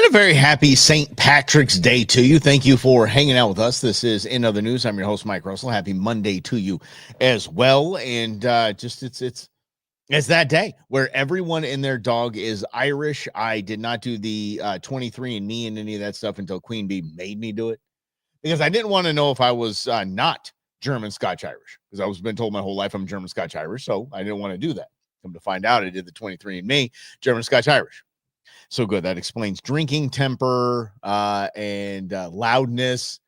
a very happy St. Patrick's Day to you. Thank you for hanging out with us. This is In Other News. I'm your host, Mike Russell. Happy Monday to you as well. And it's that day where everyone and their dog is Irish. I did not do the 23andMe and any of that stuff until Queen Bee made me do it because I didn't want to know if I was not German, Scotch, Irish, because I was been told my whole life I'm German, Scotch, Irish. So I didn't want to do that. Come to find out, I did the 23andMe, German, Scotch, Irish. So good. That explains drinking temper and loudness.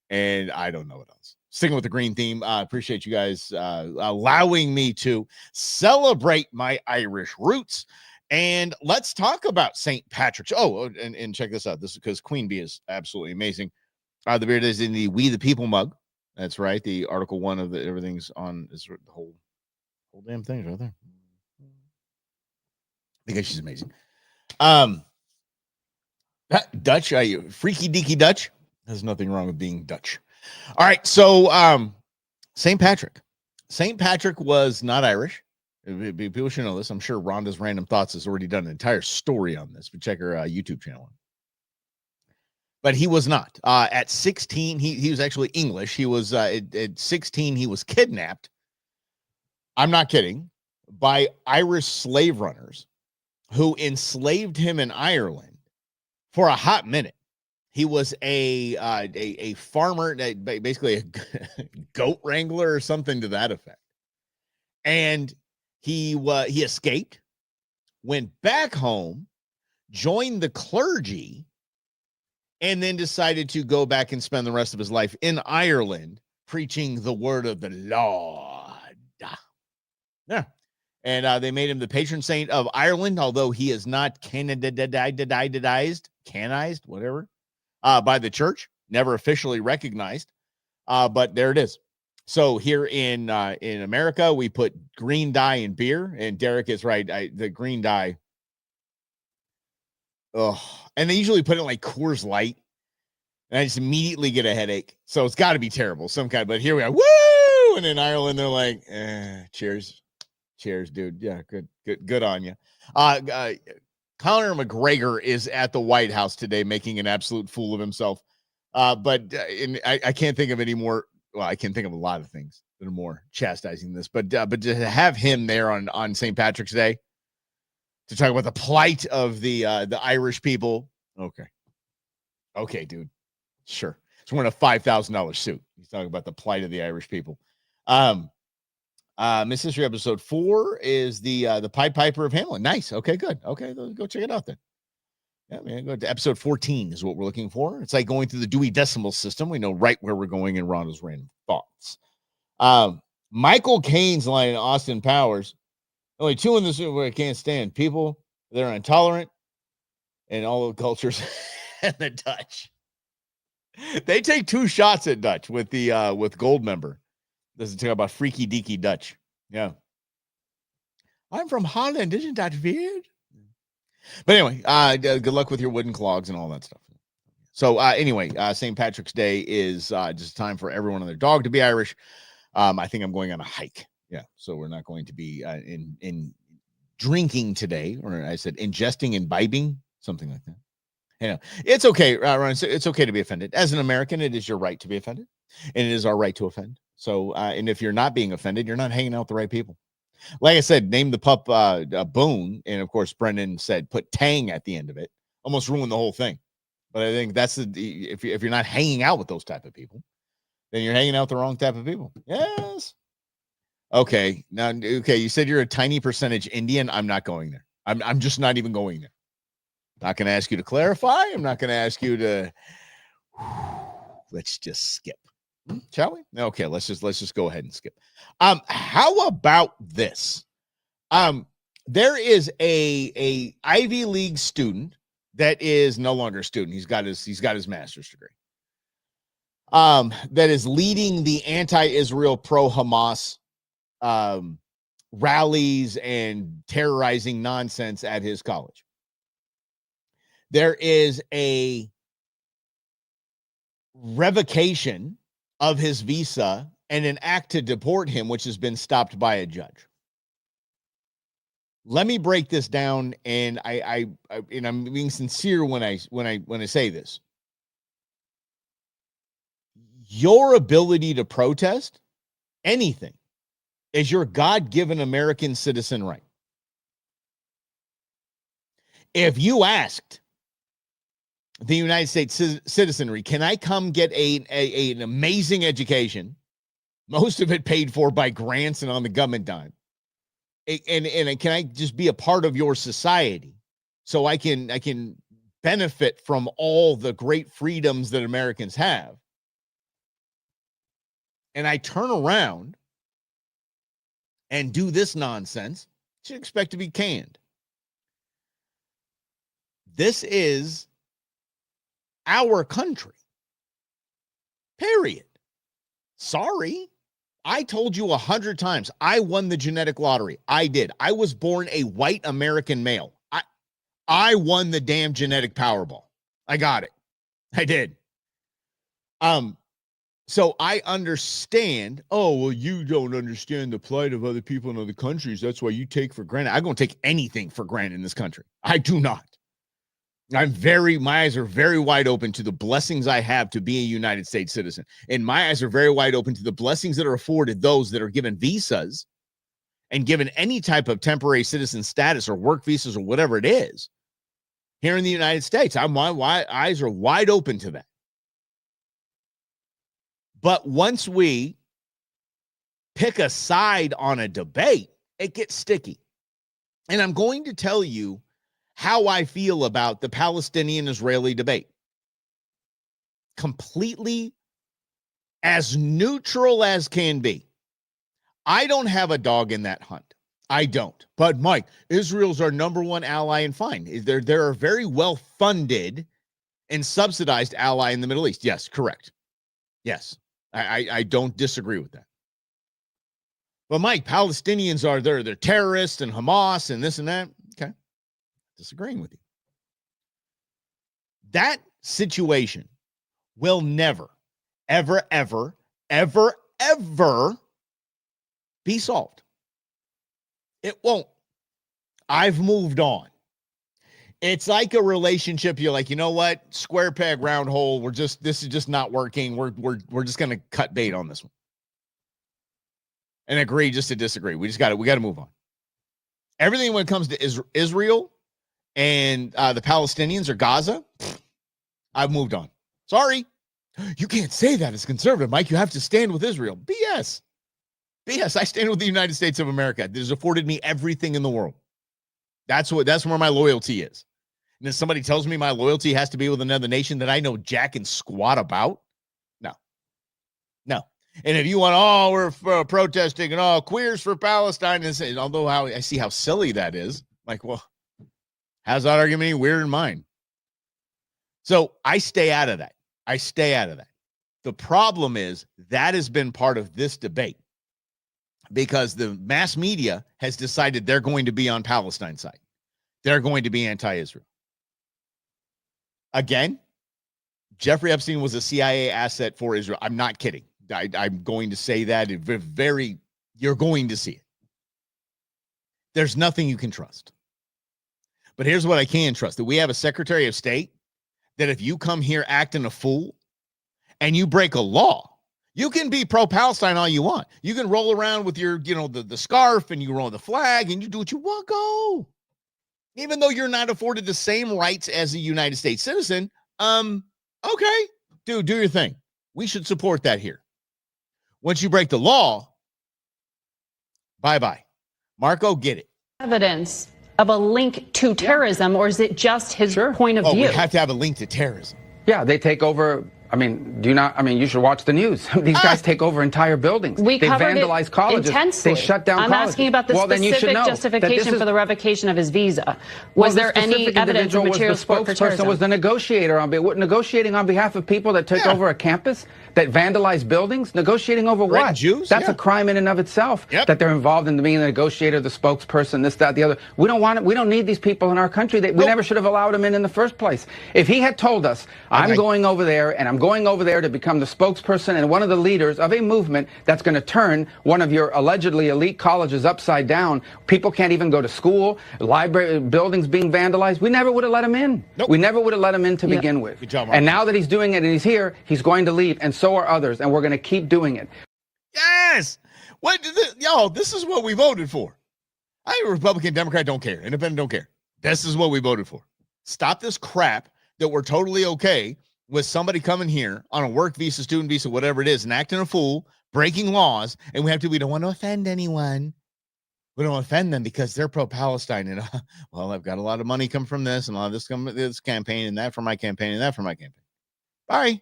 And I don't know what else. Sticking with the green theme. Appreciate you guys allowing me to celebrate my Irish roots. And let's talk about St. Patrick's. Oh, and check this out. This is because Queen Bee is absolutely amazing. The beard is in the We the People mug. That's right. The article 1 of the everything's on is the whole damn thing's right there. Because she's amazing. Dutch, freaky deaky Dutch. There's nothing wrong with being Dutch. All right, so St. Patrick. St. Patrick was not Irish. People should know this. I'm sure Rhonda's Random Thoughts has already done an entire story on this, but check her YouTube channel. But he was not. At 16, he was actually English. He was at 16, he was kidnapped. I'm not kidding, by Irish slave runners who enslaved him in Ireland for a hot minute. He was a farmer, basically a goat wrangler or something to that effect. And he escaped, went back home, joined the clergy, and then decided to go back and spend the rest of his life in Ireland preaching the word of the Lord. Yeah. And they made him the patron saint of Ireland, although he is not canonized, whatever, by the church, never officially recognized. But there it is. So here in America, we put green dye in beer, and Derek is right. The green dye. Oh, and they usually put it in like Coors Light, and I just immediately get a headache. So it's got to be terrible, some kind. But here we are, woo! And in Ireland, they're like, cheers. Cheers, dude. Yeah, good on you. Conor McGregor is at the White House today making an absolute fool of himself. But I can't think of any more. Well, I can think of a lot of things that are more chastising this. But to have him there on St. Patrick's Day to talk about the plight of the Irish people. Okay, dude. Sure. He's wearing a $5,000 suit. He's talking about the plight of the Irish people. Miss History episode 4 is the Pied Piper of Hamelin. Nice. Okay, good. Okay, go check it out then. Yeah, man. Go to episode 14 is what we're looking for. It's like going through the Dewey Decimal System. We know right where we're going in Rhonda's Random Thoughts. Michael Caine's line in Austin Powers. Only 2 in this room where I can't stand people. They're intolerant and all the cultures and the Dutch. They take 2 shots at Dutch with the with Goldmember. This is talking about freaky deaky Dutch. Yeah. I'm from Holland. Isn't that weird? But anyway, good luck with your wooden clogs and all that stuff. So anyway, St. Patrick's Day is just time for everyone and their dog to be Irish. I think I'm going on a hike. Yeah. So we're not going to be in drinking today, or I said ingesting, imbibing, something like that. You know, it's okay, Ron. It's okay to be offended. As an American, it is your right to be offended, and it is our right to offend. So, and if you're not being offended, you're not hanging out with the right people. Like I said, name the pup Boone, and of course, Brendan said put Tang at the end of it. Almost ruined the whole thing. But I think that's if you're not hanging out with those type of people, then you're hanging out with the wrong type of people. Yes. Okay. Now, okay, you said you're a tiny percentage Indian. I'm not going there. I'm just not even going there. Not going to ask you to clarify. I'm not going to ask you to. Let's just skip. Shall we? Okay, let's just go ahead and skip. How about this? There is a Ivy League student that is no longer a student. He's got his master's degree. That is leading the anti-Israel, pro-Hamas rallies and terrorizing nonsense at his college. There is a revocation of his visa and an act to deport him, which has been stopped by a judge. let me break this down, and and I'm being sincere when I say this. Your ability to protest anything is your God-given American citizen right. If you asked the United States citizenry, can I come get an amazing education, most of it paid for by grants and on the government dime, and can I just be a part of your society so I can benefit from all the great freedoms that Americans have? And I turn around and do this nonsense, you should expect to be canned. This is our country. Period. Sorry. I told you 100 times, I won the genetic lottery. I did. I was born a white American male. I won the damn genetic Powerball. I got it. I did. So I understand, oh, well, you don't understand the plight of other people in other countries. That's why you take for granted. I'm going to take anything for granted in this country. I do not. My eyes are very wide open to the blessings I have to be a United States citizen. And my eyes are very wide open to the blessings that are afforded those that are given visas and given any type of temporary citizen status or work visas or whatever it is here in the United States. My eyes are wide open to that. But once we pick a side on a debate, it gets sticky. And I'm going to tell you how I feel about the Palestinian-Israeli debate. Completely as neutral as can be. I don't have a dog in that hunt. I don't. But Mike, Israel's our number one ally, and fine. They're a very well-funded and subsidized ally in the Middle East. Yes, correct. Yes, I don't disagree with that. But Mike, Palestinians they're terrorists and Hamas and this and that. Okay. Disagreeing with you. That situation will never, ever, ever, ever, ever be solved. It won't. I've moved on. It's like a relationship. You're like, you know what? Square peg, round hole. This is just not working. We're just going to cut bait on this one. And agree just to disagree. We got to move on. Everything when it comes to Israel and the Palestinians or Gaza, I've moved on. Sorry. You can't say that as conservative, Mike. You have to stand with Israel. BS. I stand with the United States of America. It has afforded me everything in the world. That's where my loyalty is. And if somebody tells me my loyalty has to be with another nation that I know jack and squat about, no. And if you want, we're protesting and queers for Palestine, and although I see how silly that is, like, well, how's that argument any weirder than mine? So I stay out of that. The problem is that has been part of this debate because the mass media has decided they're going to be on Palestine's side. They're going to be anti-Israel. Again, Jeffrey Epstein was a CIA asset for Israel. I'm not kidding. I'm going to say that. You're going to see it. There's nothing you can trust. But here's what I can trust. That we have a Secretary of State that if you come here acting a fool and you break a law, you can be pro-Palestine all you want. You can roll around with your, the scarf and you roll the flag and you do what you want. Go. Even though you're not afforded the same rights as a United States citizen, okay, dude, do your thing. We should support that here. Once you break the law, bye-bye. Marco, get it. Evidence of a link to terrorism, or is it just his point of view? We have to have a link to terrorism. Yeah, they take over. You should watch the news. These guys take over entire buildings. They vandalize colleges. Intensely. They shut down colleges. I'm asking about the specific justification for the revocation of his visa. Was there any evidence of material support for terrorism? Was the negotiator negotiating on behalf of people that took over a campus, that vandalized buildings? Negotiating over what? Jews? That's a crime in and of itself. That they're involved in being the negotiator, the spokesperson, this, that, the other. We don't want it. We don't need these people in our country. We never should have allowed them in the first place. If he had told us, I'm going over there and I'm I'm going over there to become the spokesperson and one of the leaders of a movement that's going to turn one of your allegedly elite colleges upside down. People can't even go to school, library buildings being vandalized. We never would have let him in. Nope. We never would have let him in to begin with. Good job, and now that he's doing it and he's here, he's going to leave, and so are others, and we're going to keep doing it. Yes. What? Y'all, this is what we voted for. I Republican, Democrat, don't care. Independent, don't care. This is what we voted for. Stop this crap that we're totally okay with somebody coming here on a work visa, student visa, whatever it is, and acting a fool, breaking laws, and we don't want to offend anyone. We don't offend them because they're pro-Palestine. And, well, I've got a lot of money come from this, and a lot of this come this campaign, and that for my campaign, and that for my campaign. Bye.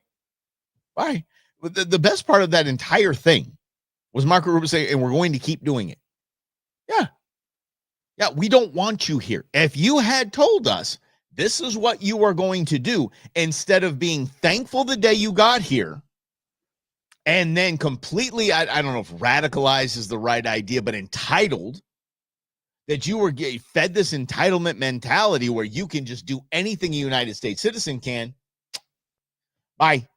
The best part of that entire thing was Marco Rubio saying, and we're going to keep doing it. Yeah, we don't want you here. If you had told us this is what you are going to do, instead of being thankful the day you got here, and then completely, I don't know if radicalized is the right idea, but entitled, that you were fed this entitlement mentality where you can just do anything a United States citizen can, bye.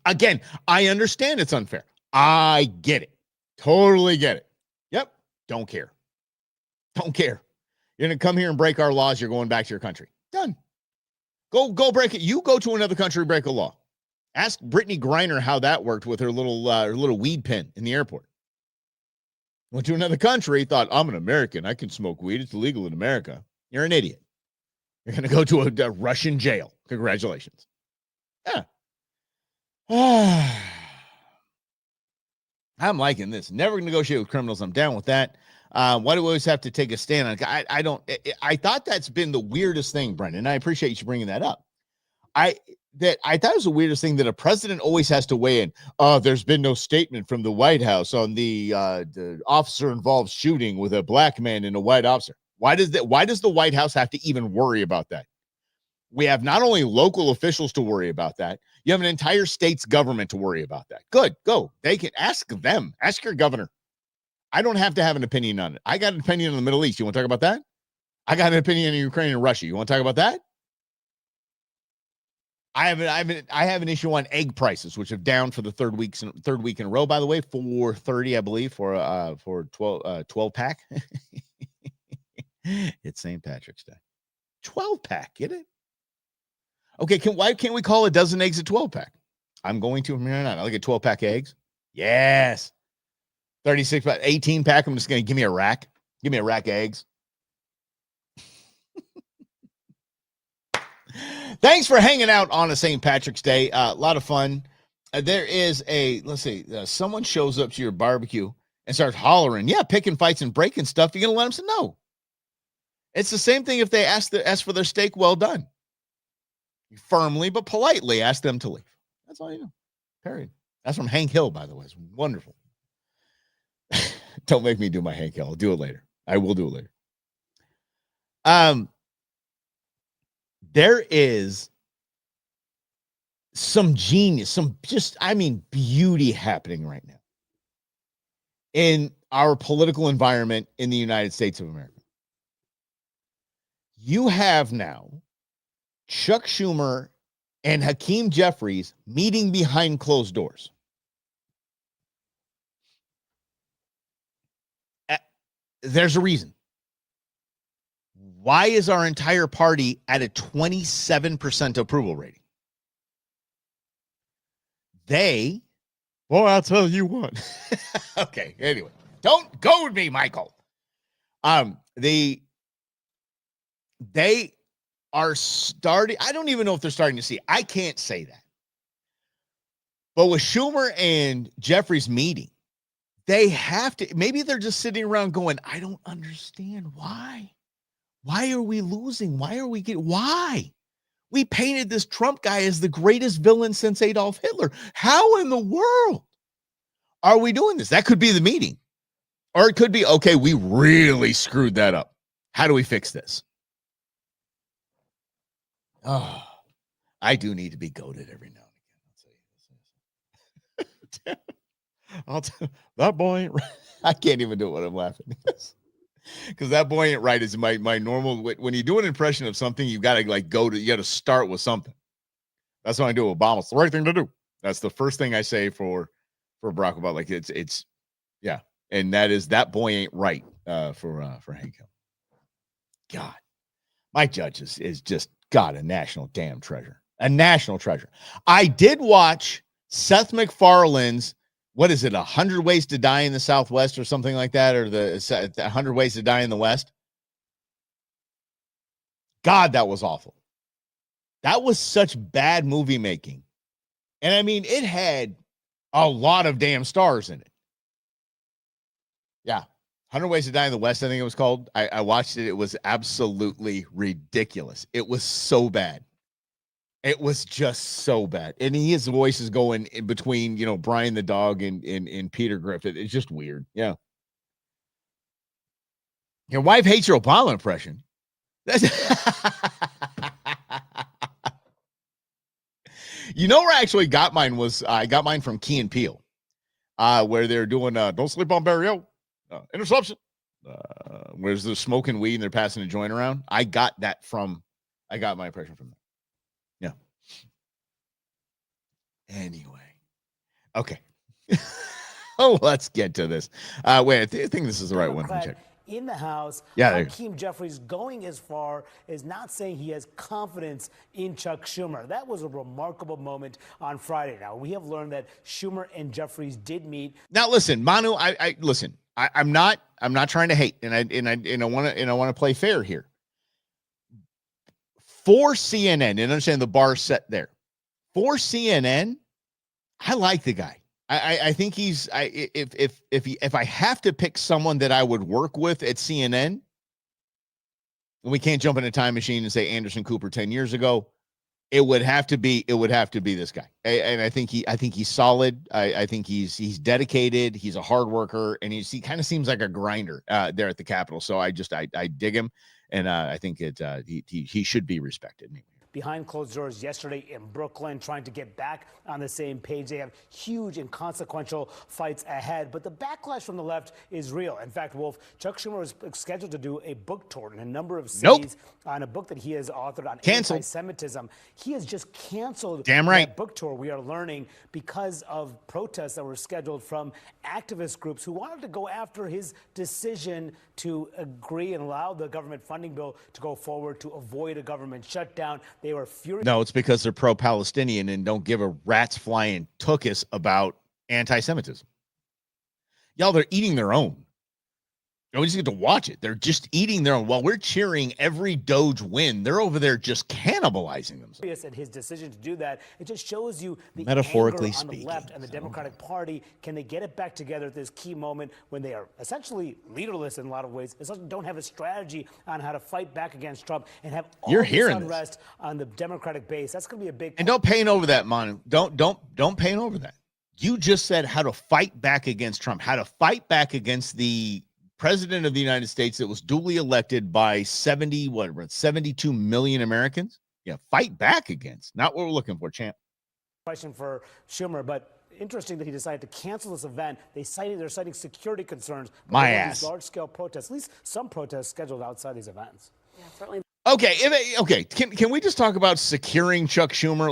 Again, I understand it's unfair. I get it. Totally get it. Yep. Don't care. Don't care. You're going to come here and break our laws. You're going back to your country. Done. Go break it. You go to another country, break a law. Ask Brittany Griner how that worked with her little weed pen in the airport. Went to another country, thought, I'm an American. I can smoke weed. It's illegal in America. You're an idiot. You're going to go to a Russian jail. Congratulations. Yeah. I'm liking this. Never negotiate with criminals. I'm down with that. Why do we always have to take a stand on it? I thought that's been the weirdest thing, Brendan. I appreciate you bringing that up. I thought it was the weirdest thing that a president always has to weigh in. There's been no statement from the White House on the officer involved shooting with a black man and a white officer. Why does the White House have to even worry about that? We have not only local officials to worry about that, you have an entire state's government to worry about that. Good, go. They can ask them. Ask your governor. I don't have to have an opinion on it. I got an opinion on the Middle East. You want to talk about that? I got an opinion on Ukraine and Russia. You want to talk about that? I have an issue on egg prices, which have down for the third week in a row. By the way, $4.30, I believe, for 12 pack. It's St. Patrick's Day. 12 pack, get it? Okay, why can't we call a dozen eggs a 12 pack? I'm going to from here on out. I like a 12 pack eggs. Yes. 36 pack, 18 pack. I'm just going to give me a rack. Give me a rack of eggs. Thanks for hanging out on a St. Patrick's Day. A lot of fun. There is someone shows up to your barbecue and starts hollering, picking fights and breaking stuff. You're going to let them say no. It's the same thing if they ask for their steak well done. You firmly but politely ask them to leave. That's all you know. Period. That's from Hank Hill, by the way. It's wonderful. Don't make me do my Hank Hill. I'll do it later. I will do it later. There is some genius, beauty happening right now in our political environment in the United States of America. You have now Chuck Schumer and Hakeem Jeffries meeting behind closed doors. There's a reason. Why is our entire party at a 27% approval rating? I'll tell you what. Okay, anyway. Don't go with me, Michael. They are starting. I don't even know if they're starting to see. I can't say that. But with Schumer and Jeffries meeting, they have to. Maybe they're just sitting around going, I don't understand why. Why are we losing? Why? We painted this Trump guy as the greatest villain since Adolf Hitler. How in the world are we doing this? That could be the meeting. Or it could be, okay, we really screwed that up. How do we fix this? Oh, I do need to be goated every now and again. I'll tell you. That boy ain't right. I can't even do it when I'm laughing. Because that boy ain't right is my normal. When you do an impression of something, you got to you got to start with something. That's what I do. Obama's the right thing to do. That's the first thing I say for Barack Obama. Like it's yeah. And that boy ain't right for Hank Hill. God, Mike Judge is just a national damn treasure. A national treasure. I did watch Seth MacFarlane's, what is it, 100 Ways to Die in the Southwest or something like that, or the 100 Ways to Die in the West. God, that was awful. That was such bad movie making. And I mean, it had a lot of damn stars in it. Yeah. 100 Ways to Die in the West, I think it was called. I watched it. It was absolutely ridiculous. It was so bad. It was just so bad. And his voice is going in between, Brian the dog and Peter Griffin. It's just weird. Yeah. Your wife hates your Obama impression. Where I actually got mine was I got mine from Key and Peele, where they're doing Don't Sleep on Barrio, interception, where's the smoking weed and they're passing a joint around. I got my impression from that. Yeah. Anyway. Okay. Let's get to this. Wait, I think this is the right one. Let me check. In the House, yeah, Hakeem Jeffries going as far as not saying he has confidence in Chuck Schumer. That was a remarkable moment on Friday. Now, we have learned that Schumer and Jeffries did meet. Now, listen, Manu, I listen. I'm not trying to hate, and I want to play fair here. For CNN, and understand the bar set there. For CNN, I like the guy. I think he's if I have to pick someone that I would work with at CNN, we can't jump in a time machine and say Anderson Cooper 10 years ago. It would have to be this guy. And I think he's solid. I think he's dedicated. He's a hard worker, and he kind of seems like a grinder there at the Capitol. So I dig him, and I think he should be respected. Behind closed doors yesterday in Brooklyn, trying to get back on the same page. They have huge and consequential fights ahead, but the backlash from the left is real. In fact, Wolf, Chuck Schumer was scheduled to do a book tour in a number of cities on a book that he has authored on anti-Semitism. He has just canceled that book tour, we are learning, because of protests that were scheduled from activist groups who wanted to go after his decision to agree and allow the government funding bill to go forward to avoid a government shutdown. They were furious. No, it's because they're pro-Palestinian and don't give a rat's flying tuchus about anti-Semitism. Y'all, they're eating their own. We just get to watch it. They're just eating their own. While we're cheering every Doge win, they're over there just cannibalizing themselves. And his decision to do that, it just shows you the metaphorically anger on the left and the Democratic Party. Can they get it back together at this key moment when they are essentially leaderless in a lot of ways, essentially don't have a strategy on how to fight back against Trump and have all this unrest on the Democratic base? That's going to be a big. And don't paint over that, Manu. Don't paint over that. You just said how to fight back against Trump, how to fight back against the president of the United States that was duly elected by 72 million Americans. Yeah, fight back against. Not what we're looking for, champ. Question for Schumer, but interesting that he decided to cancel this event. They're citing security concerns. My ass. Large-scale protests, at least some protests scheduled outside these events. Yeah, certainly. Okay. Can we just talk about securing Chuck Schumer?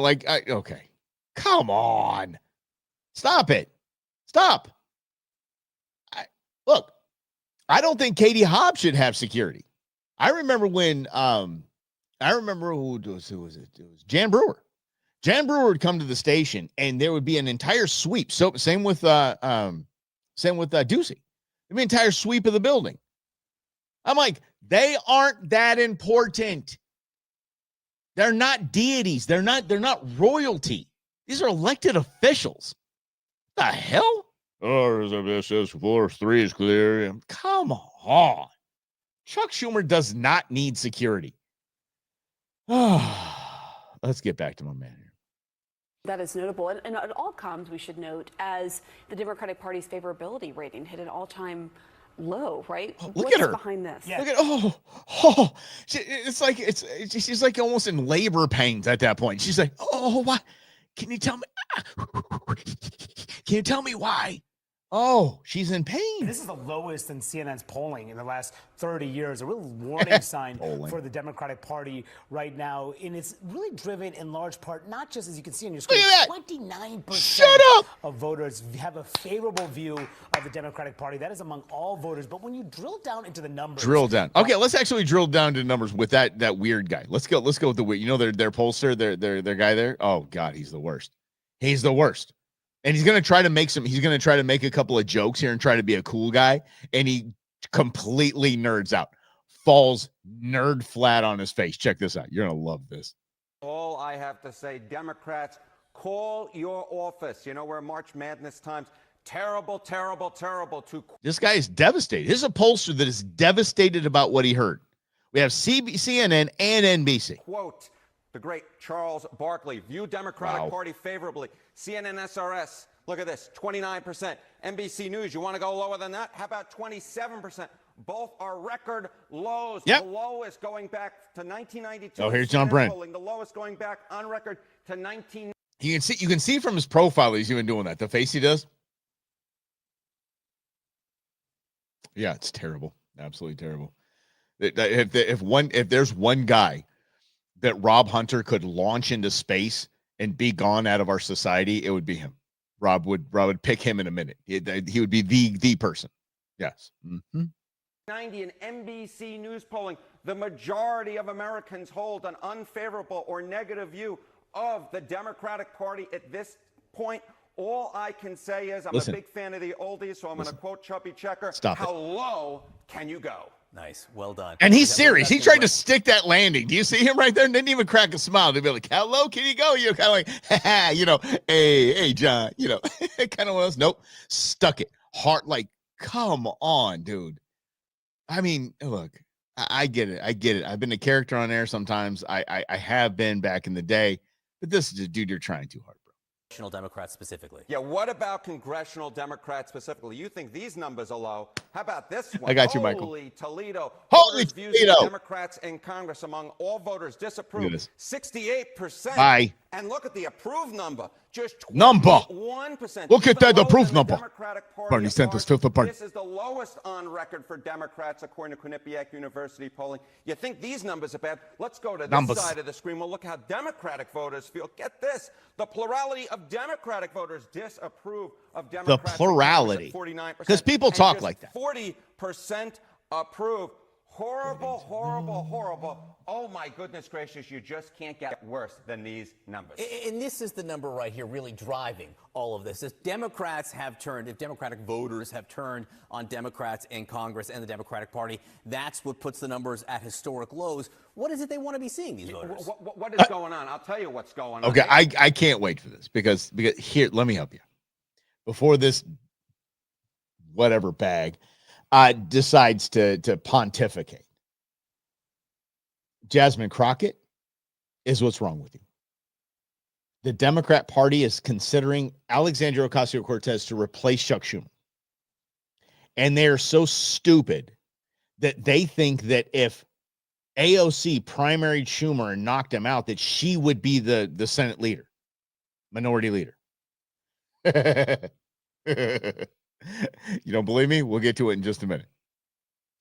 Okay, come on, stop it, stop. Look. I don't think Katie Hobbs should have security. I remember when who was it? It was Jan Brewer. Jan Brewer would come to the station and there would be an entire sweep. So same with Ducey. There'd be an entire sweep of the building. I'm like, they aren't that important. They're not deities. They're not royalty. These are elected officials. What the hell? Oh, says 4-3 is clear. Come on. Chuck Schumer does not need security. Let's get back to my man here. That is notable. And it all comes, we should note, as the Democratic Party's favorability rating hit an all-time low, right? Look at her behind this. Yeah. Look at she's like almost in labor pains at that point. She's like, oh, why? Can you tell me? Can you tell me why? Oh, she's in pain. This is the lowest in CNN's polling in the last 30 years, a real warning sign for the Democratic Party right now. And it's really driven in large part, not just as you can see on your screen, 29% of voters have a favorable view of the Democratic Party. That is among all voters. But when you drill down into the numbers. Okay, let's actually drill down to numbers with that weird guy. Let's go with the weird. You know, their pollster, their guy there. Oh, God, he's the worst. He's the worst. And he's going to try to make a couple of jokes here and try to be a cool guy. And he completely nerds out, falls nerd flat on his face. Check this out. You're going to love this. All I have to say, Democrats, call your office. You know, we're March Madness times. Terrible, terrible, terrible. This guy is devastated. This is a pollster that is devastated about what he heard. We have CNN and NBC. Quote, the great Charles Barkley, view Democratic Party favorably. CNN SRS, look at this, 29%. NBC News, you want to go lower than that? How about 27%? Both are record lows. Yep. The lowest going back to 1992. Oh, here's John Brennan. The lowest going back on record to 19. You can see from his profile he's even doing that. The face he does. Yeah, it's terrible. Absolutely terrible. If there's one guy that Rob Hunter could launch into space and be gone out of our society, it would be him. Rob would pick him in a minute. He would be the person. Yes. Mm-hmm. 90 in NBC News polling, the majority of Americans hold an unfavorable or negative view of the Democratic Party at this point. All I can say is I'm a big fan of the oldies, so I'm going to quote Chubby Checker. How low can you go? Nice. Well done. And he's serious. He tried to stick that landing. Do you see him right there? And didn't even crack a smile. They'd be like, how low can you go? You're kind of like, ha, you know, hey, John, you know, kind of one of those. Nope. Stuck it. Heart, like, come on, dude. I mean, look, I get it. I've been a character on air sometimes. I have been back in the day. But this is a dude, you're trying too hard. Congressional Democrats specifically. Yeah, what about congressional Democrats specifically? You think these numbers are low? How about this one? I got you, Michael. Holy Toledo. Holy Toledo. Democrats in Congress among all voters disapprove. 68%. Bye. And look at the approved number. Just 1%. Look at that approved number. Bernie Sanders, fifth of party. This is the lowest on record for Democrats, according to Quinnipiac University polling. You think these numbers are bad? Let's go to this side of the screen. We'll look how Democratic voters feel. Get this. The plurality of Democratic voters disapprove of Democrats. The plurality. 49%. Because people talk like that. 40% approve. Horrible, horrible, horrible. Oh, my goodness gracious, you just can't get worse than these numbers. And this is the number right here really driving all of this. If Democratic voters have turned on Democrats in Congress and the Democratic Party, that's what puts the numbers at historic lows. What is it they want to be seeing, these voters? What is going on? I'll tell you what's going on. Okay, I can't wait for this because here, let me help you. Before this whatever bag decides to pontificate. Jasmine Crockett is what's wrong with you. The Democrat Party is considering Alexandria Ocasio-Cortez to replace Chuck Schumer. And they're so stupid that they think that if AOC primaried Schumer and knocked him out, that she would be the Senate leader, minority leader. You don't believe me? We'll get to it in just a minute.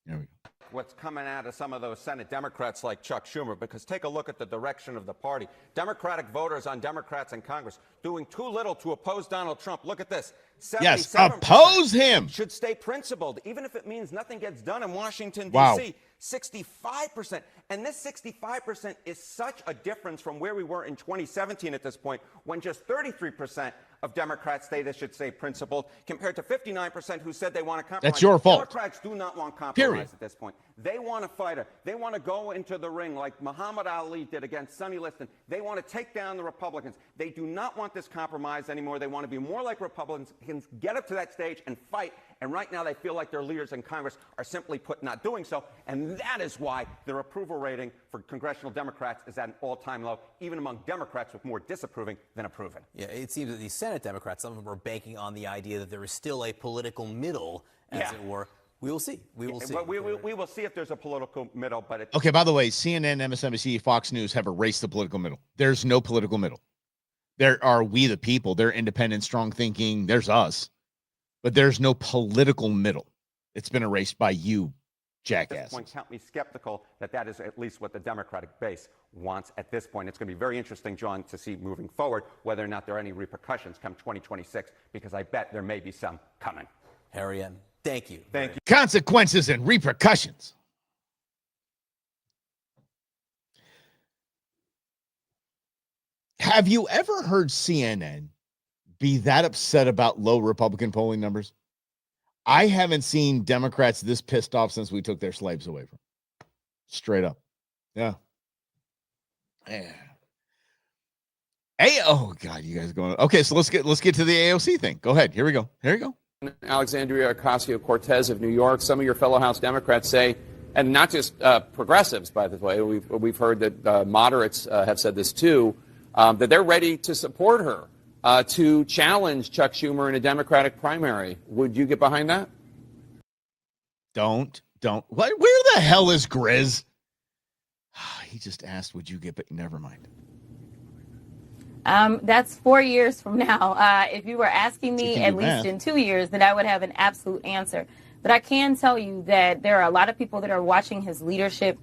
There we go. What's coming out of some of those Senate Democrats like Chuck Schumer, because take a look at the direction of the party. Democratic voters on Democrats in Congress doing too little to oppose Donald Trump. Look at this. Yes, oppose him. Should stay principled, even if it means nothing gets done in Washington, wow. D.C. 65%. And this 65% is such a difference from where we were in 2017 at this point, when just 33% of Democrats say they should stay principled, compared to 59% who said they want to compromise. That's your fault. Democrats do not want compromise at this point. They want a fighter. They want to go into the ring like Muhammad Ali did against Sonny Liston. They want to take down the Republicans. They do not want this compromise anymore. They want to be more like Republicans, get up to that stage and fight. And right now they feel like their leaders in Congress are simply put not doing so. And that is why their approval rating for congressional Democrats is at an all-time low, even among Democrats with more disapproving than approving. Yeah, it seems that these Senate Democrats, some of them are banking on the idea that there is still a political middle, as it were. We will see. We will see. But we will see if there's a political middle. But okay, by the way, CNN, MSNBC, Fox News have erased the political middle. There's no political middle. There are we the people. They're independent, strong thinking. There's us. but there's no political middle. It's been erased by you, jackasses. At this point, count me skeptical that is at least what the Democratic base wants at this point. It's going to be very interesting, John, to see moving forward whether or not there are any repercussions come 2026, because I bet there may be some coming. Harry M., thank you. Thank you. Consequences and repercussions. Have you ever heard CNN be that upset about low Republican polling numbers? I haven't seen Democrats this pissed off since we took their slaves away from them. Straight up. Yeah. Yeah. Hey, oh God, you guys going. Okay, so let's get to the AOC thing. Go ahead. Here we go. Alexandria Ocasio-Cortez of New York. Some of your fellow House Democrats say, and not just progressives, by the way, we've heard that moderates have said this too, that they're ready to support her to challenge Chuck Schumer in a Democratic primary. Would you get behind that? Don't. What? Where the hell is Grizz? He just asked, would you get, but never mind. That's 4 years from now. If you were asking me at least in 2 years, then I would have an absolute answer. But I can tell you that there are a lot of people that are watching his leadership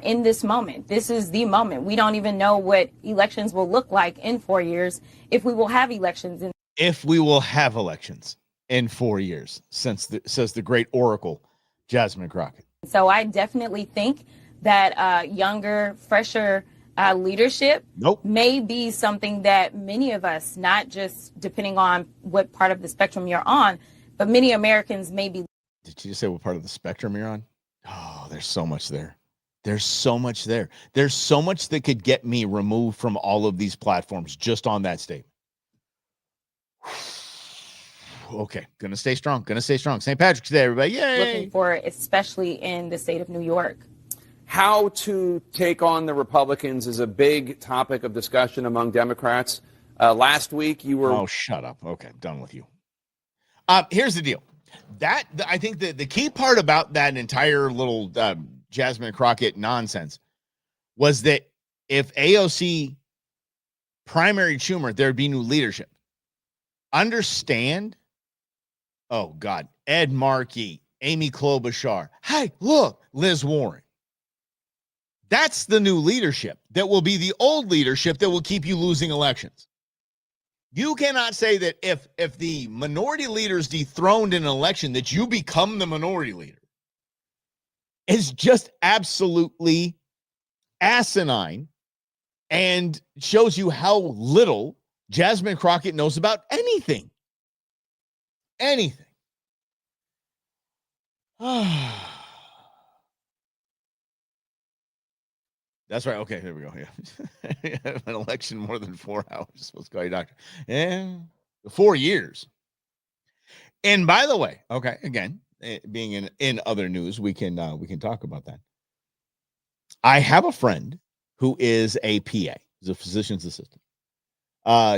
in this moment. This is the moment. We don't even know what elections will look like in 4 years, if we will have elections. If we will have elections in 4 years, says the great oracle, Jasmine Crockett. So I definitely think that younger, fresher leadership may be something that many of us, not just depending on what part of the spectrum you're on, but many Americans may be. Did you just say what part of the spectrum you're on? Oh, there's so much there. There's so much there. There's so much that could get me removed from all of these platforms just on that statement. Okay, gonna stay strong. St. Patrick's Day, everybody. Yay! Looking for, especially in the state of New York. How to take on the Republicans is a big topic of discussion among Democrats. Last week, you were... Oh, shut up. Okay, done with you. Here's the deal. I think the key part about that entire little Jasmine Crockett nonsense was that if AOC primary Schumer, there'd be new leadership. Understand? Oh, God. Ed Markey, Amy Klobuchar. Hey, look, Liz Warren. That's the new leadership that will be the old leadership that will keep you losing elections. You cannot say that if the minority leader is dethroned in an election, that you become the minority leader. It's just absolutely asinine and shows you how little Jasmine Crockett knows about anything. Anything. That's right. Okay, here we go. Yeah. An election more than 4 hours. Supposed to call your doctor. Yeah. 4 years. And by the way, okay, again, being in other news, we can talk about that. I have a friend who is a PA. He's a physician's assistant.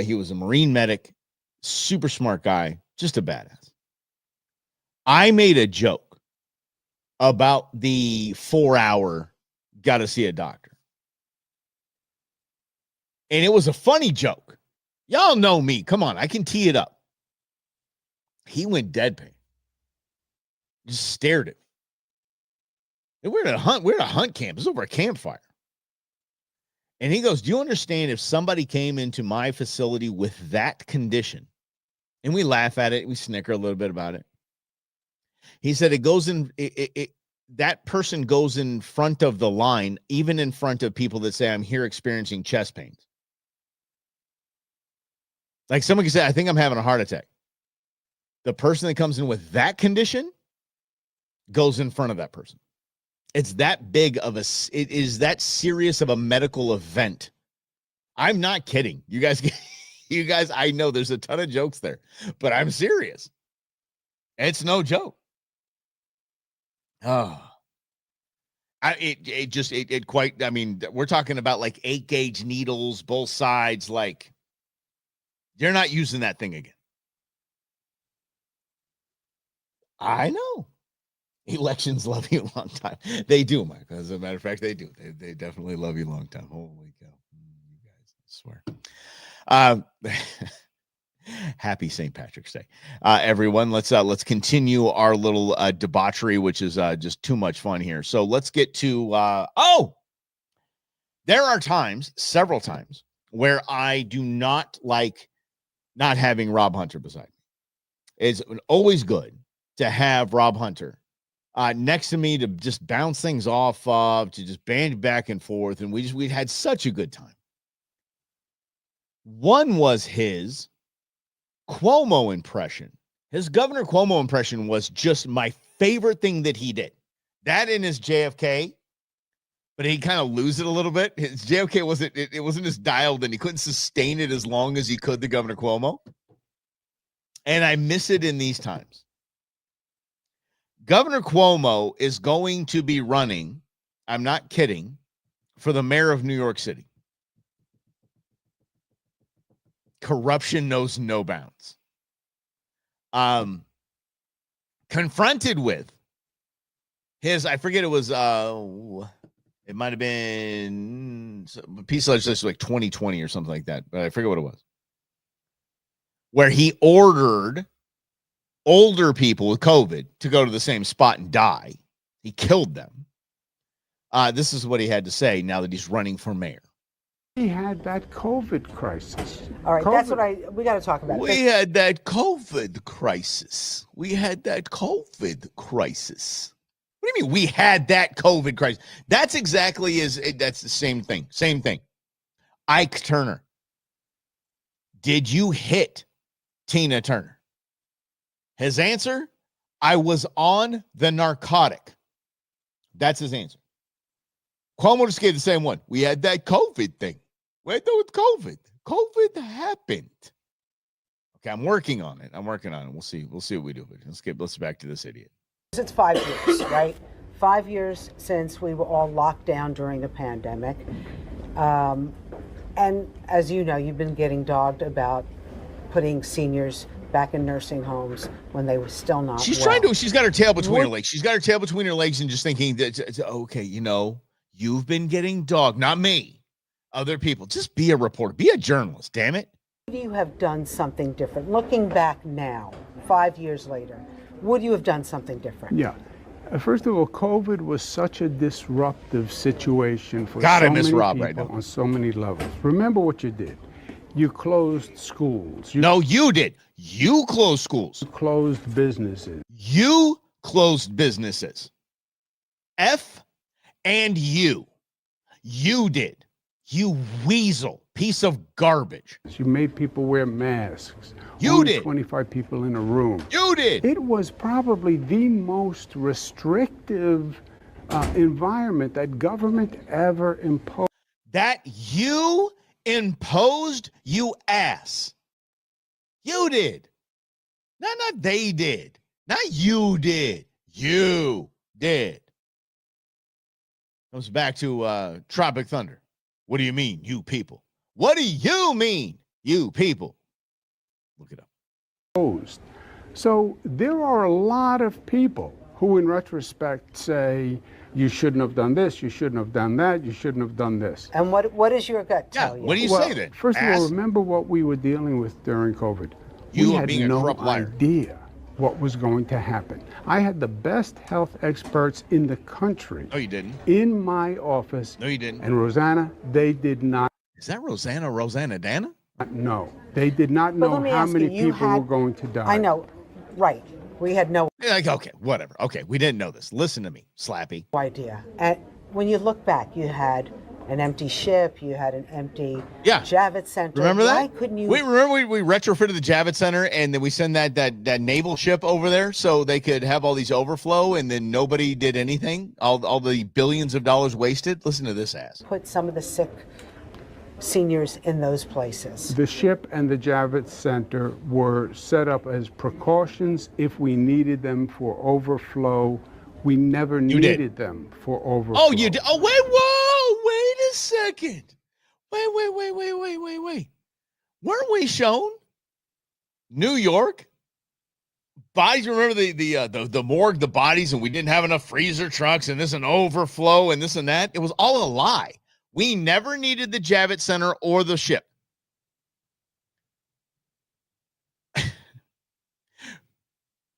He was a Marine medic, super smart guy, just a badass. I made a joke about the 4 hour got to see a doctor. And it was a funny joke. Y'all know me. Come on, I can tee it up. He went deadpan. Just stared at me. And we're at a hunt camp. It's over a campfire. And he goes, do you understand if somebody came into my facility with that condition? And we laugh at it. We snicker a little bit about it. He said that person goes in front of the line, even in front of people that say, I'm here experiencing chest pains. Like someone can say, I think I'm having a heart attack. The person that comes in with that condition goes in front of that person. It's that big of it is that serious of a medical event. I'm not kidding. You guys, I know there's a ton of jokes there, but I'm serious. It's no joke. Oh, I mean, we're talking about like 8-gauge needles, both sides. Like, you're not using that thing again. I know. Elections love you a long time. They do, Mike. As a matter of fact, they do. They definitely love you a long time. Holy cow. You guys, I swear. Happy St. Patrick's Day, everyone. Let's continue our little debauchery, which is just too much fun here. So let's get to there are times, several times, where I do not like not having Rob Hunter beside me. It's always good to have Rob Hunter next to me to just bounce things off of, to just band back and forth, and we had such a good time. One was his Cuomo impression. His Governor Cuomo impression was just my favorite thing that he did. That in his JFK, but he kind of lose it a little bit. His JFK wasn't as dialed, and he couldn't sustain it as long as he could, the Governor Cuomo. And I miss it in these times. Governor Cuomo is going to be running, I'm not kidding, for the mayor of New York City. Corruption knows no bounds. Confronted with his, I forget, it was, it might have been a piece of legislation like 2020 or something like that, but I forget what it was, where he ordered older people with COVID to go to the same spot and die. He killed them. This is what he had to say now that he's running for mayor. We had that COVID crisis. All right, that's what we got to talk about. We had that COVID crisis. We had that COVID crisis. What do you mean we had that COVID crisis? That's exactly that's the same thing. Same thing. Ike Turner. Did you hit Tina Turner? His answer, I was on the narcotic. That's his answer. Cuomo just gave the same one. We had that COVID thing. Wait, though, with COVID. COVID happened. Okay, I'm working on it. We'll see what we do. Let's back to this idiot. It's 5 years, right? 5 years since we were all locked down during the pandemic. And as you know, you've been getting dogged about putting seniors back in nursing homes when they were still not She's well. she's got her tail between her legs. She's got her tail between her legs and just thinking that, okay, you've been getting dogged, not me, other people. Just be a reporter, be a journalist, damn it. Would you have done something different? Looking back now, 5 years later, would you have done something different? Yeah. First of all, COVID was such a disruptive situation for God, so I miss many Rob people right now. on so many levels. Remember what you did. You closed schools. No, you did. You closed schools. You closed businesses. You closed businesses. F and you. You did. You weasel piece of garbage. You made people wear masks. You Only did. 25 people in a room. You did. It was probably the most restrictive environment that government ever imposed. That you imposed, you ass. You did. Not they did. Not you did. You did. Comes back to Tropic Thunder. What do you mean, you people? What do you mean, you people? Look it up. So there are a lot of people who, in retrospect, say, you shouldn't have done this, you shouldn't have done that, you shouldn't have done this. And what does your gut tell you? What do you say then? First of all, remember what we were dealing with during COVID. You we had being a no corrupt liar. idea what was going to happen. I had the best health experts in the country. No, you didn't. In my office. No, you didn't. And Rosanna, they did not. Is that Rosanna Dana? No, they did not know how many people were going to die. I know, right. We had no Okay, whatever. Okay, we didn't know this. Listen to me, Slappy. idea. And when you look back, you had an empty ship, you had an empty Javits Center. Remember that? Why couldn't you? We retrofitted the Javits Center, and then we send that naval ship over there so they could have all these overflow, and then nobody did anything. All the billions of dollars wasted. Listen to this ass. Put some of the sick seniors in those places. The ship and the Javits Center were set up as precautions if we needed them for overflow. We never needed them for overflow. Oh, you did? Oh, wait a second. Wait. Weren't we shown New York bodies? Remember the morgue, the bodies, and we didn't have enough freezer trucks, and this and overflow, and this and that. It was all a lie. We never needed the Javits Center or the ship.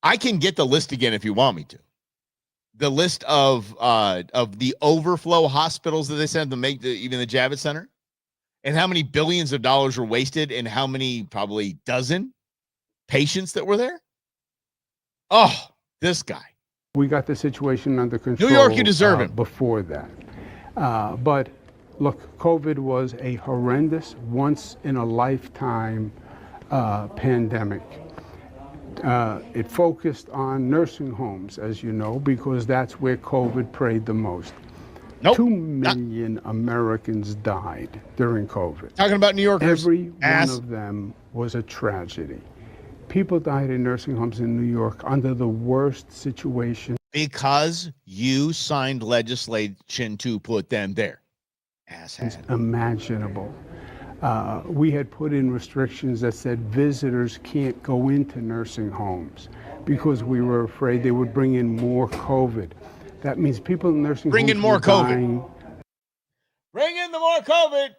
I can get the list again if you want me to. The list of the overflow hospitals that they sent to make even the Javits Center, and how many billions of dollars were wasted, and how many, probably dozen patients that were there. Oh, this guy. We got the situation under control. New York, you deserve it. Before that. But look, COVID was a horrendous, once-in-a-lifetime pandemic. It focused on nursing homes, as you know, because that's where COVID preyed the most. Nope. 2 million Americans died during COVID. Talking about New Yorkers. Every one of them was a tragedy. People died in nursing homes in New York under the worst situation. Because you signed legislation to put them there. Asshat. Imaginable. We had put in restrictions that said visitors can't go into nursing homes because we were afraid they would bring in more COVID. That means people in nursing homes bring in more COVID. Dying. Bring in the more COVID.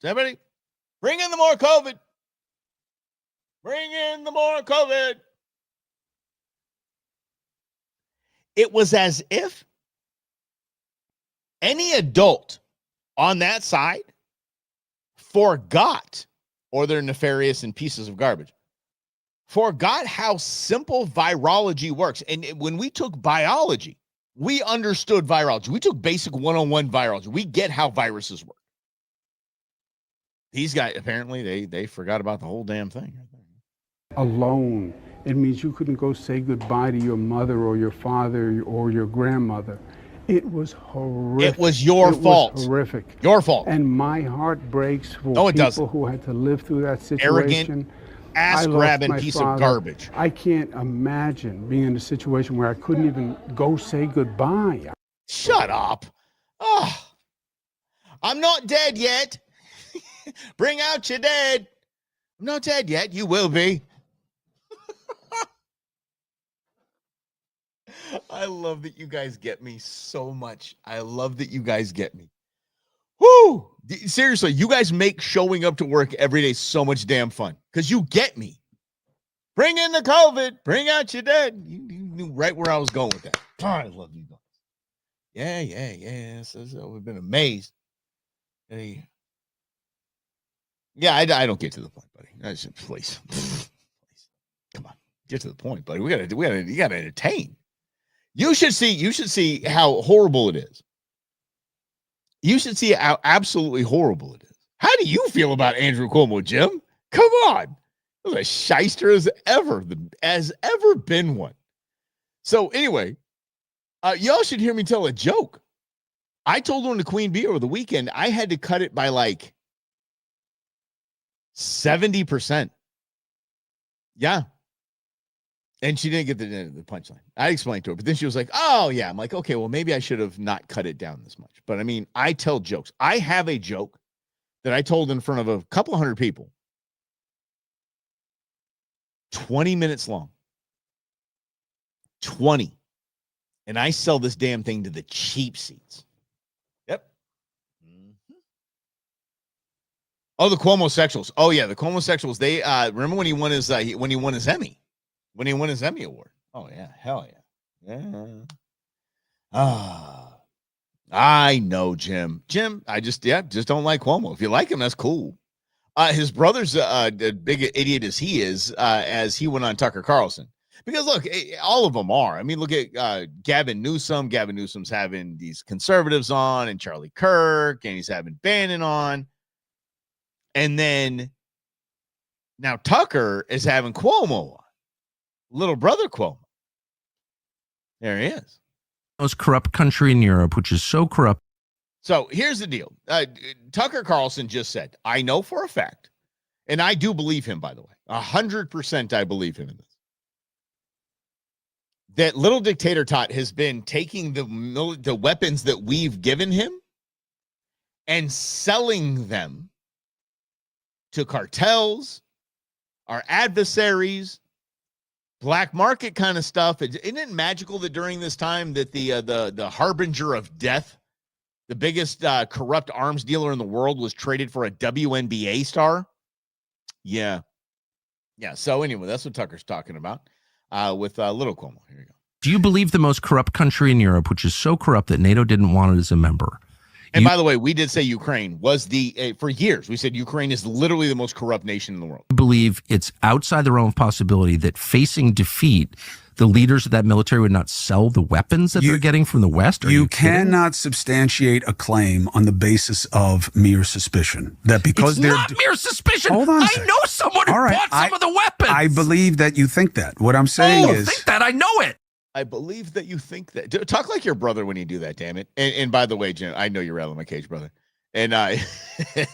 Somebody, bring in the more COVID. Bring in the more COVID. It was as if any adult on that side forgot, or they're nefarious and pieces of garbage, forgot how simple virology works. And when we took biology, we understood virology. We took basic 101 virology. We get how viruses work. These guys, apparently, they forgot about the whole damn thing. Alone. It means you couldn't go say goodbye to your mother or your father or your grandmother. It was horrific. It was your fault. Was horrific. Your fault. And my heart breaks for people doesn't. who had to live through that situation. Arrogant, ass-grabbing piece of garbage. I can't imagine being in a situation where I couldn't even go say goodbye. Shut up. Oh, I'm not dead yet. Bring out your dead. I'm not dead yet. You will be. I love that you guys get me so much. I love that you guys get me. Woo! Seriously, you guys make showing up to work every day so much damn fun because you get me. Bring in the COVID. Bring out your dead. You knew right where I was going with that. Oh, I love you guys. Yeah. So we've been amazed. Hey. Yeah, I don't get to the point, buddy. Please. Come on. Get to the point, buddy. You gotta entertain. You should see how horrible it is. You should see how absolutely horrible it is. How do you feel about Andrew Cuomo, Jim? Come on. He's a shyster as ever been one. So anyway, y'all should hear me tell a joke. I told one to Queen Bee over the weekend, I had to cut it by like 70%. Yeah. And she didn't get the punchline. I explained to her, but then she was like, oh, yeah. I'm like, okay, well, maybe I should have not cut it down this much. But I mean, I tell jokes. I have a joke that I told in front of a couple hundred people. 20 minutes long. 20. And I sell this damn thing to the cheap seats. Yep. Mm-hmm. Oh, the Cuomo-sexuals. Oh, yeah, the Cuomo-sexuals. They remember when he won his Emmy? When he won his Emmy Award. Oh, yeah. Hell yeah. Yeah. I know, Jim. I just don't like Cuomo. If you like him, that's cool. His brother's a big idiot as he is, as he went on Tucker Carlson. Because, look, all of them are. I mean, look at Gavin Newsom. Gavin Newsom's having these conservatives on, and Charlie Kirk, and he's having Bannon on. And then now Tucker is having Cuomo on. Little brother Cuomo. There he is. Most corrupt country in Europe, which is so corrupt. So here's the deal. Tucker Carlson just said, I know for a fact, and I do believe him, by the way, 100% I believe him in this, that little dictator Tot has been taking the weapons that we've given him and selling them to cartels, our adversaries, black market kind of stuff. Isn't it magical that during this time that the harbinger of death, the biggest corrupt arms dealer in the world, was traded for a WNBA star? Yeah. So anyway, that's what Tucker's talking about. with Little Cuomo. Here you go. Do you believe the most corrupt country in Europe, which is so corrupt that NATO didn't want it as a member? And by the way, we did say Ukraine was for years, we said Ukraine is literally the most corrupt nation in the world. I believe it's outside the realm of possibility that facing defeat, the leaders of that military would not sell the weapons that they're getting from the West? You cannot substantiate a claim on the basis of mere suspicion. That because it's not mere suspicion. Hold on. I know someone who bought some of the weapons. I believe that you think that. What I'm saying is, think that. I know it. I believe that you think that. Talk like your brother when you do that, damn it. And by the way, Jim, I know you're rattling my cage, brother. And you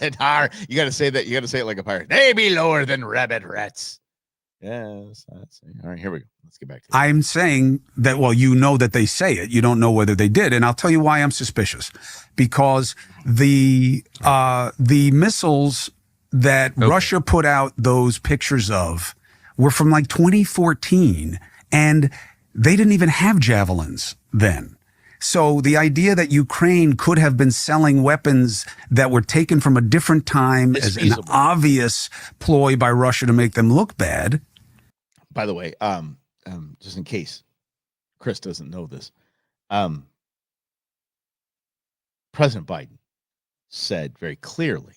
got to say that. You got to say it like a pirate. They be lower than rabbit rats. Yes. All right, here we go. Let's get back to it. I'm saying that, well, you know that they say it. You don't know whether they did. And I'll tell you why I'm suspicious. Because the missiles that Russia put out those pictures of were from like 2014. And they didn't even have javelins then. So the idea that Ukraine could have been selling weapons that were taken from a different time as an obvious ploy by Russia to make them look bad. By the way, just in case Chris doesn't know this, President Biden said very clearly,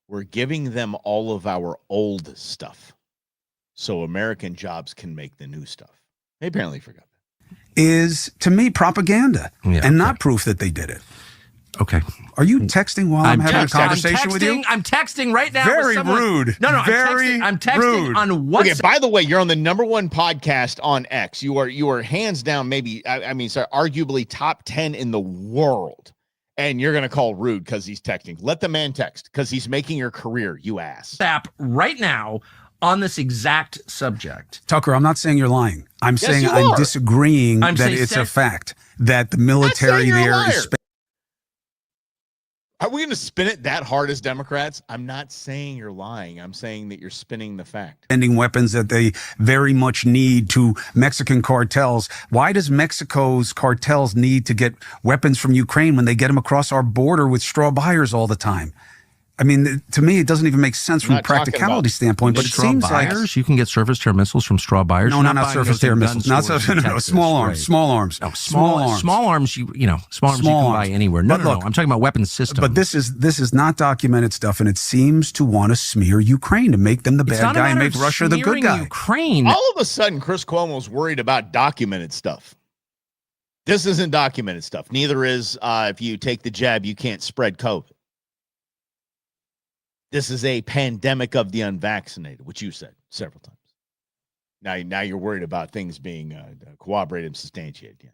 we're giving them all of our old stuff so American jobs can make the new stuff. They apparently forgot that. Is, to me, propaganda and not proof that they did it. Okay. Are you texting while I'm having a conversation with you? I'm texting right now. Very rude. No, very I'm texting rude. on WhatsApp. Okay, by the way, you're on the #1 podcast on X. You are hands down, maybe, arguably top 10 in the world. And you're going to call rude because he's texting. Let the man text because he's making your career, you ass. WhatsApp right now on this exact subject. Tucker, I'm not saying you're lying. I'm saying I'm disagreeing that it's a fact that the military there is. Are we going to spin it that hard as Democrats? I'm not saying you're lying. I'm saying that you're spinning the fact. Sending weapons that they very much need to Mexican cartels. Why does Mexico's cartels need to get weapons from Ukraine when they get them across our border with straw buyers all the time? I mean, to me, it doesn't even make sense from a practicality standpoint, but it seems buyers, like you can get surface to air missiles from straw buyers. No, not surface to air missiles. Not small arms. Small arms. No, small arms. Small arms. You can buy anywhere. No, I'm talking about weapons systems. But this is not documented stuff, and it seems to want to smear Ukraine to make them the bad guy and make Russia the good guy. Ukraine. All of a sudden, Chris Cuomo's worried about documented stuff. This isn't documented stuff. Neither is if you take the jab, you can't spread COVID. This is a pandemic of the unvaccinated, which you said several times. Now you're worried about things being corroborated and substantiated.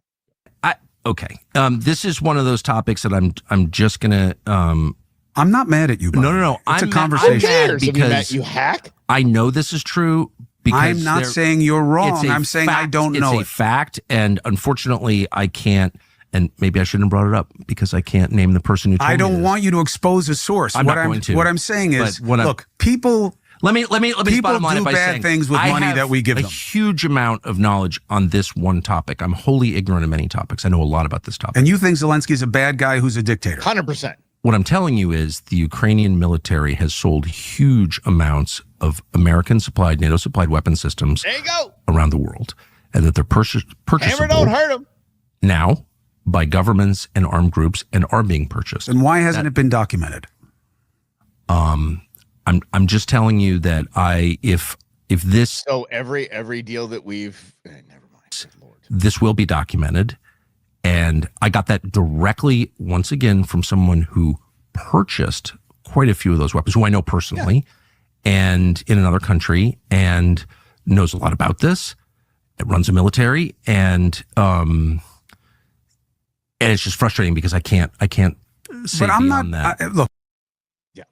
Yeah. Okay. This is one of those topics that I'm just gonna. I'm not mad at you. No. It's a conversation. I'm mad because you hack. I know this is true. Because I'm not saying you're wrong. I'm saying I don't know it. It's a fact, and unfortunately, I can't. And maybe I shouldn't have brought it up because I can't name the person who told me. I don't want you to expose a source. I'm not going to. What I'm saying is, look, people. Let me people do bad things with money that we give them. I have a huge amount of knowledge on this one topic. I'm wholly ignorant of many topics. I know a lot about this topic. And you think Zelensky's a bad guy who's a dictator? 100%. What I'm telling you is the Ukrainian military has sold huge amounts of American-supplied, NATO-supplied weapon systems around the world, and that they're purchasable. Hammer don't hurt them. Now, by governments and armed groups, and are being purchased. And why hasn't it been documented? I'm just telling you that if this so every deal that we've never mind. Lord. This will be documented, and I got that directly once again from someone who purchased quite a few of those weapons, who I know personally, and in another country, and knows a lot about this. It runs a military, and it's just frustrating because I can't say beyond that. Look. Yeah.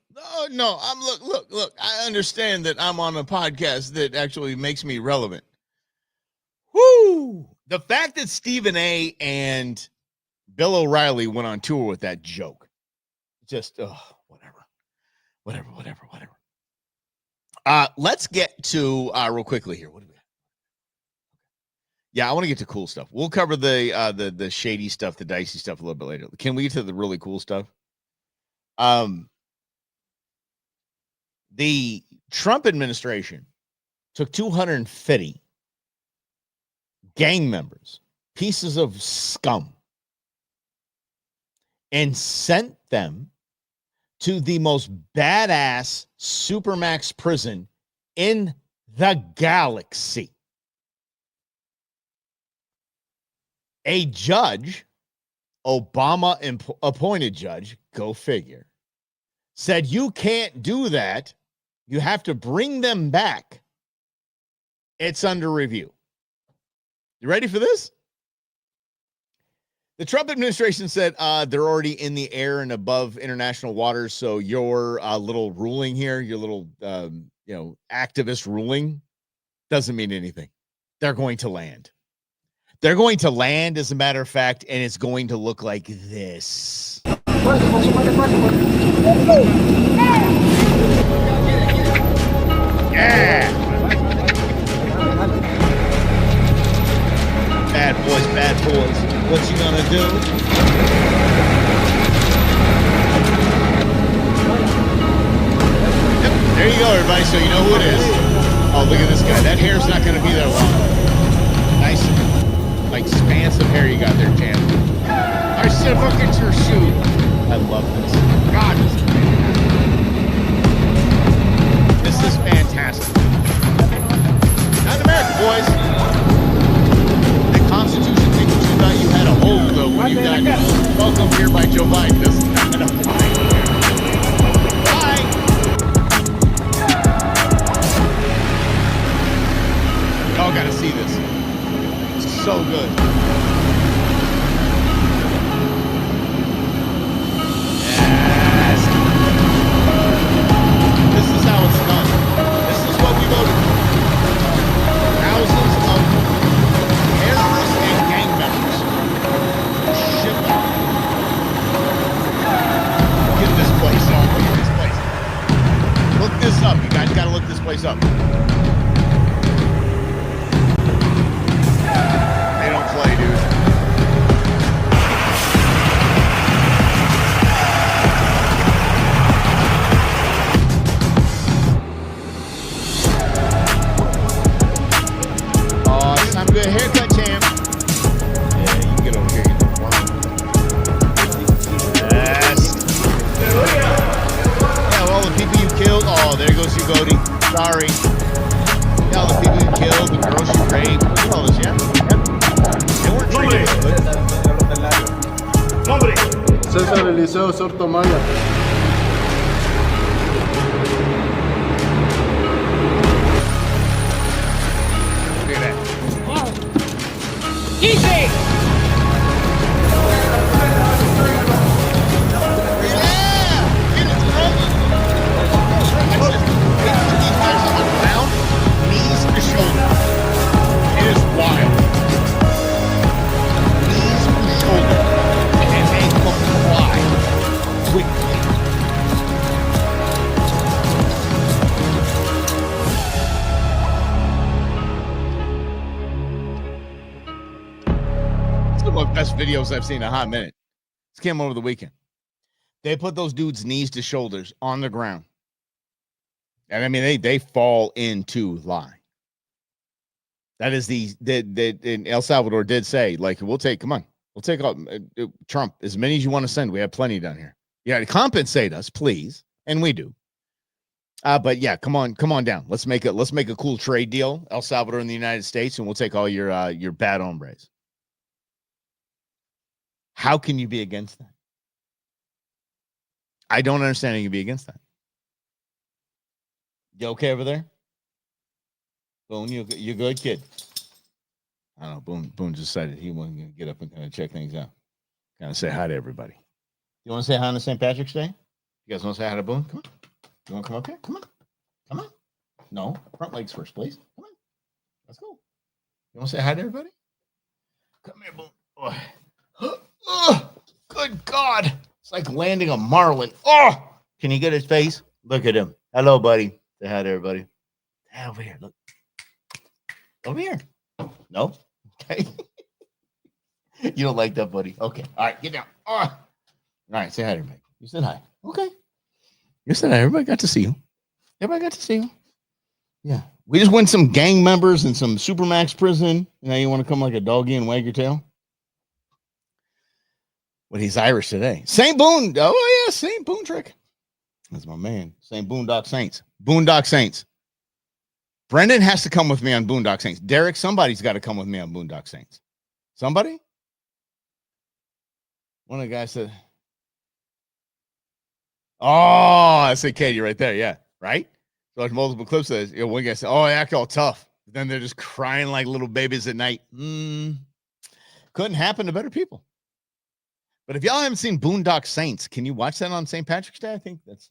No. Look. I understand that I'm on a podcast that actually makes me relevant. Woo! The fact that Stephen A. and Bill O'Reilly went on tour with that joke, just whatever. Let's get to real quickly here. What do we? Yeah, I want to get to cool stuff. We'll cover the shady stuff, the dicey stuff a little bit later. Can we get to the really cool stuff? The Trump administration took 250 gang members, pieces of scum, and sent them to the most badass supermax prison in the galaxy. A judge, Obama appointed judge, go figure, said you can't do that. You have to bring them back. It's under review. You ready for this? The Trump administration said they're already in the air and above international waters, so your little ruling here, your little activist ruling, doesn't mean anything. They're going to land. They're going to land, as a matter of fact, and it's going to look like this. Yeah! Bad boys. What you gonna do? Yep, there you go, everybody. So you know who it is. Oh, look at this guy. That hair's not gonna be there long. Nice, like, expansive hair you got there, champ. I said, look at your shoe. I love this. God, this is fantastic. Not America, boys. The Constitution thinks you thought you had a hold of when you got welcomed here by Joe Biden. Doesn't have enough time. Bye. Y'all gotta see this. It's so good. Yes. This is how it's done. This is what we voted for. Thousands of terrorists and gang members. Shit. Get this place on. Look at this place. Look this up. You guys gotta look this place up. They don't play, dude. Oh, it's time to get a haircut, champ. Yeah, you can get over here. Get the worm. Yes. Yeah, all the people you killed. Oh, there goes your goatee. Sorry. Yeah, all the people you killed, the girls you raped. Look at all this, yeah? Yep. They weren't treated good. César Eliseo Sortomaya. Look at that. Easy! Knees to shoulder. It is wild. Knees to shoulder. And make them fly quickly. It's one of the best videos I've seen in a hot minute. This came over the weekend. They put those dudes' knees to shoulders on the ground. And I mean, they fall into line. That is in El Salvador did say, like, we'll take all, Trump, as many as you want to send. We have plenty down here. Yeah, compensate us, please. And we do. But yeah, come on down. Let's make a cool trade deal, El Salvador and the United States, and we'll take all your bad hombres. How can you be against that? I don't understand how you can be against that. You okay over there? Boone, you good, kid? I don't know. Boone decided he wasn't going to get up and kind of check things out. Kind of say hi to everybody. You want to say hi on St. Patrick's Day? You guys want to say hi to Boone? Come on. You want to come up here? Come on. Come on. No. Front legs first, please. Come on. Let's go. You want to say hi to everybody? Come here, Boone. Oh, good God. It's like landing a marlin. Oh, can you get his face? Look at him. Hello, buddy. Say hi to everybody. Over here. Look. Over here. No? Okay. You don't like that, buddy. Okay. All right. Get down. Oh. All right. Say hi to everybody. You said hi. Okay. You said hi. Everybody got to see you. Everybody got to see you. Yeah. We just went some gang members in some Supermax prison. Now you want to come like a doggy and wag your tail? Well, he's Irish today. St. Boone. Oh, yeah, St. Boone Trick. That's my man. St. Boondock Saints. Boondock Saints. Brendan has to come with me on Boondock Saints. Derek, somebody's got to come with me on Boondock Saints. Somebody? One of the guys said, oh, I said Katie right there. Yeah, right? So there's multiple clips of this. One guy said, oh, I act all tough. Then they're just crying like little babies at night. Couldn't happen to better people. But if y'all haven't seen Boondock Saints, can you watch that on St. Patrick's Day? I think that's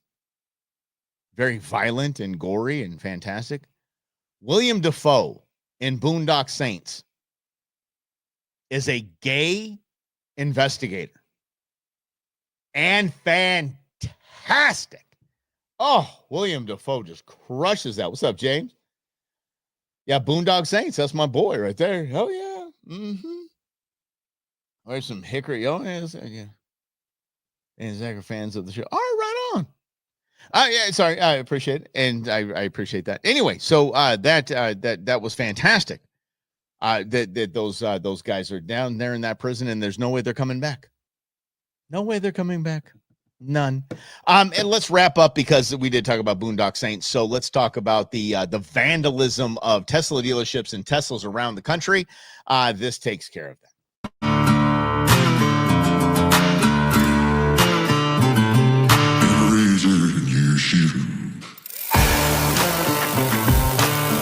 very violent and gory and fantastic. William Dafoe in Boondock Saints is a gay investigator and fantastic. Oh, William Dafoe just crushes that. What's up, James? Yeah, Boondock Saints. That's my boy right there. Oh, yeah. Mm-hmm. There's some Hickory. Oh, yeah. And Zach are fans of the show. All right, right on. Yeah, sorry. I appreciate it. And I appreciate that. Anyway, so that was fantastic. That those guys are down there in that prison, and there's no way they're coming back. No way they're coming back. None. And let's wrap up because we did talk about Boondock Saints. So let's talk about the vandalism of Tesla dealerships and Teslas around the country. This takes care of that.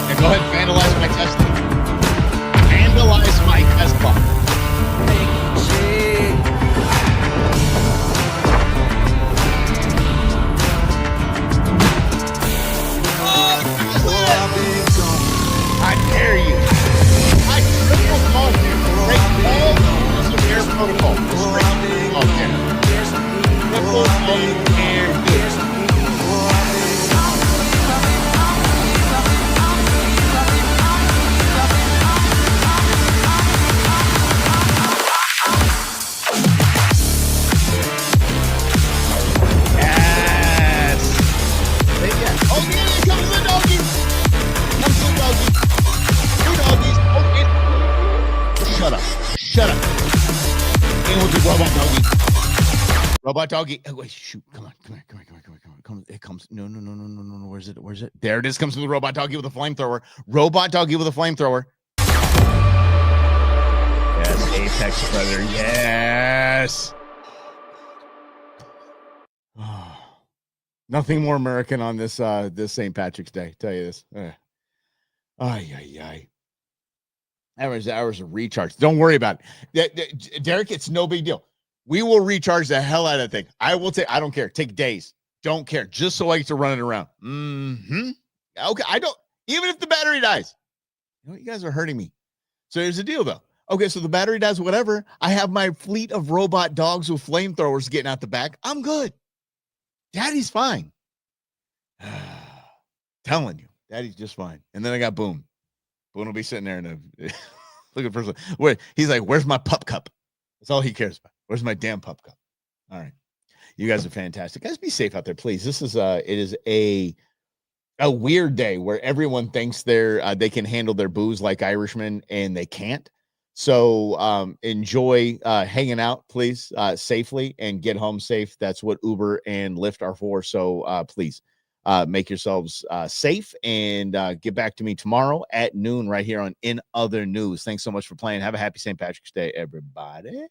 And go ahead and vandalize my Tesla. Vandalize my Tesla. I dare you. I triple call you. Break all the rules of air protocol. Triple call air. Shut up. In with the robot doggy. Robot doggy. Oh, wait, shoot. Come on. It comes. No. Where's it? There it is. Comes with the robot doggy with a flamethrower. Robot doggy with a flamethrower. Yes, Apex Predator. Yes. Nothing more American on this St. Patrick's Day. Tell you this. Ay. Hours of recharge. Don't worry about it. Derek, it's no big deal. We will recharge the hell out of that thing. I don't care. Take days. Don't care. Just so I get to run it around. Mm-hmm. Okay. Even if the battery dies. You guys are hurting me. So here's the deal, though. Okay, so the battery dies, whatever. I have my fleet of robot dogs with flamethrowers getting out the back. I'm good. Daddy's fine. Telling you. Daddy's just fine. And then I got Boone. Boone will be sitting there and looking for where he's like, where's my pup cup? That's all he cares about. Where's my damn pup cup? All right. You guys are fantastic. Guys, be safe out there, please. This is it is a weird day where everyone thinks they can handle their booze like Irishmen and they can't. So enjoy hanging out, please, safely and get home safe. That's what Uber and Lyft are for. So please. Make yourselves safe and get back to me tomorrow at noon right here on In Other News. Thanks so much for playing. Have a happy St. Patrick's Day, everybody.